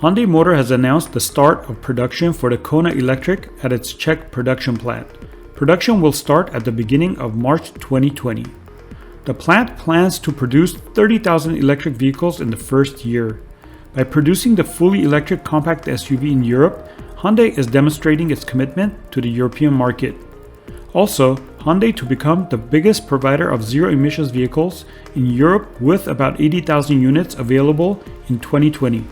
Hyundai Motor has announced the start of production for the Kona Electric at its Czech production plant. Production will start at the beginning of March 2020. The plant plans to produce 30,000 electric vehicles in the first year. By producing the fully electric compact SUV in Europe, Hyundai is demonstrating its commitment to the European market. Also, Hyundai to become the biggest provider of zero-emissions vehicles in Europe with about 80,000 units available in 2020.